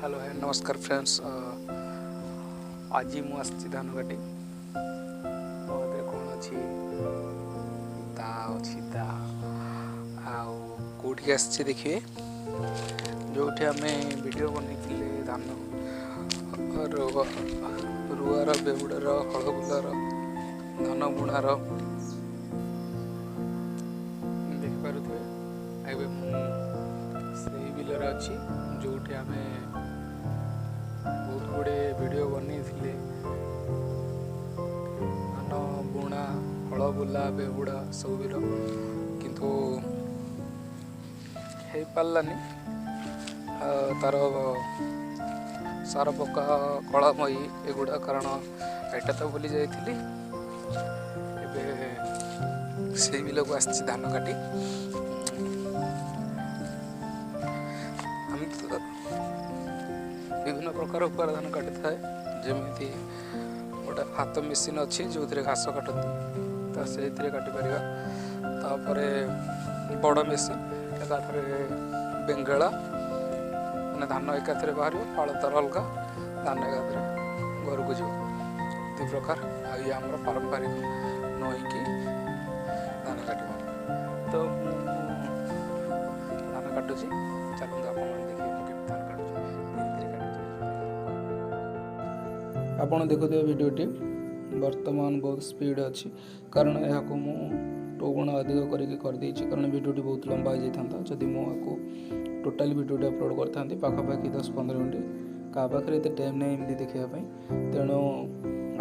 Hello है नमस्कार friends. आज मु आसी धान काटी मो हाथ कौन अच्छी दा अच्छी दा कौटी आसी देखिए जो आम वीडियो बनई धान रुआर बेहुड़ार हलबुलार धान बुणार देखिपे एवं से बिलर अच्छी जो आम बहुत गुड़े वीडियो बनी धान बुणा हल बुला बेहुड़ा सब बिल किंतु हो पारानी तार सार पक्का कलामयी एगुड़ा कारण एटा तो भूली जाइली से बिल को आसी धान काटी विभिन्न प्रकार उपार धान काटी थाए जमी गोटे हाथ मेसीन अच्छी जो घास काटती से काटी पार बड़ मेसीन एकाथरे बेंगेला मैंने धान एकाथरे बाहर पाल तार अलग धान एकाथरे घर को जीव दु प्रकार ये आम पारंपरिक नईकि धान काट तो धान काटुची चलते आप आपण देखुवे वीडियोटी वर्तमान बहुत स्पीड अच्छी कारण यह मु 2 गुण अधिक करदे कारण वीडियोटी बहुत लंबा हो जाता जदि मुझे टोटाल वीडियोटी अपलोड करता पाखापाखि 10-15 मिनट क्या पाखे ये टाइम नहीं एमती देखापी तेणु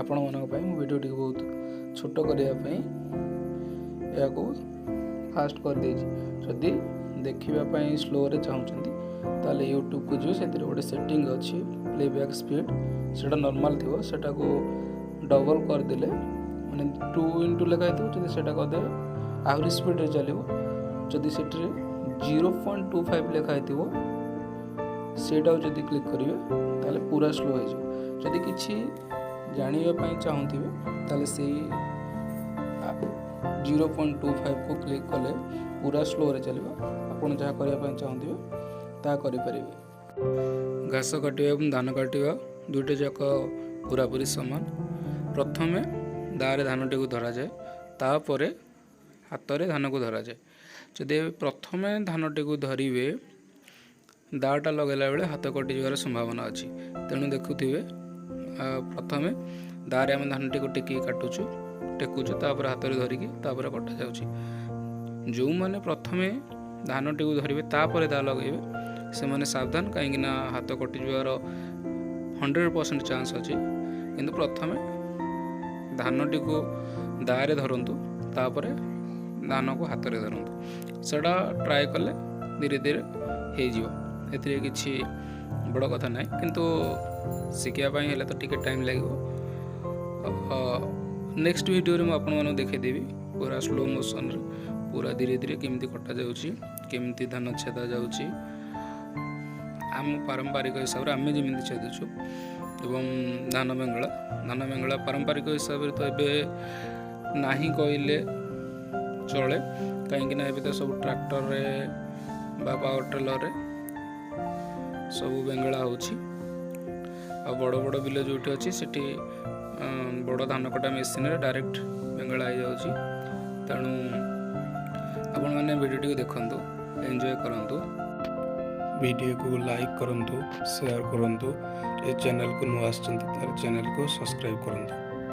आपण मैं वीडियोटी बहुत छोट करने या फास्ट करदे जदि देखापी स्लो चाहते ताले यूट्यूब को जी से गोटे सेटिंग अच्छी प्लेबैक स्पीड सेटा नॉर्मल थी सेटा को डबल करदे माने 2 लिखाई थो से करदे आहरी स्पीड चलो जदि से 0.25 लिखाई थी सेटा जदि क्लिक करेंगे ताले पूरा स्लो हो जदि किसी जानापी चाहूे ताले से 0.25 को क्लिक कले पूरा स्लो चलो आपड़ जहाँ करने चाहते ता करें। घास काटा और धान काटा दुईटा जाक पूरापूरी सामान प्रथमे दारे धानटी को धरा जाए तापर हाथ में धान को धरा जाए जदि प्रथमे धानटी को धरवे दाटा लगेला बेले हाथ कटि जावर संभावना अच्छी तेणु देखुवे प्रथमे दारे आम धानटी को टेक काटुचु टेकुचु तापर हाथ में धरिकी तापर कटा जाउची जो मैंने प्रथमे धानटी को धरवे तापर दा लगे से मैंने सावधान कहीं हाथ कटि जावर 100% चांस अच्छी किंतु प्रथमे धानटी को दारे धरतु तापर धान को हाथ में धरतु सेटा ट्राए कले धीरे धीरे हो किसी बड़ कथा ना किंतु शिखापी है तो टिके टाइम लगे। नेक्स्ट वीडियो रे मुझे देखीदेवी पूरा स्लो मोशन रे पूरा धीरे धीरे केमती कटा जाउची केमती धान छेदा जाउची आम पारंपरिक हिसाब से आम जमी छेदुचु एवं धान बेंगला पारंपरिक हिसाब से तो ये नाही कहले चले कहीं तो सब ट्रैक्टर रे बा पावर टेलर रे सब बेंगला होची आ बड़ बड़ बिल जो अच्छी से बड़ धान कटा मेसीन रे डायरेक्ट बेंगला हो जाउची तेणु आपण माने वीडियो टी देखंतु एंजॉय करंतु वीडियो को लाइक करंतु शेयर करंतु ए चैनल को नुआ आछंती चैनल को सब्सक्राइब करंतु।